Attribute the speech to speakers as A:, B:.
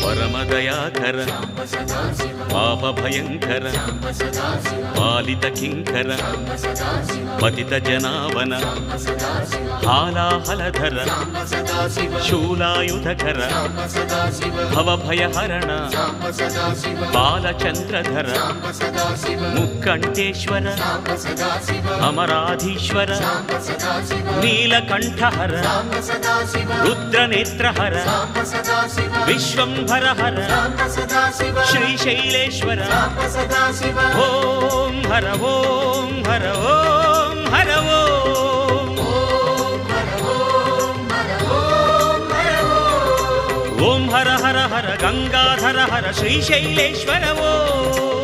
A: परमदयाकर पाप भयंकर पालित किंकर पतित जनावन हालाहलधर शूलायुधकर भवभयहरण बालचंद्रधर मुक्कंटेश्वर अमराधीश्वर नीलकंठहर रुद्रनेत्रहर विश्वंभरहर श्रीशैलेश्वर ओम हर ओम हर ओम हर ओम हर हर हर गंगाधर हर श्रीशैलेश्वर ओम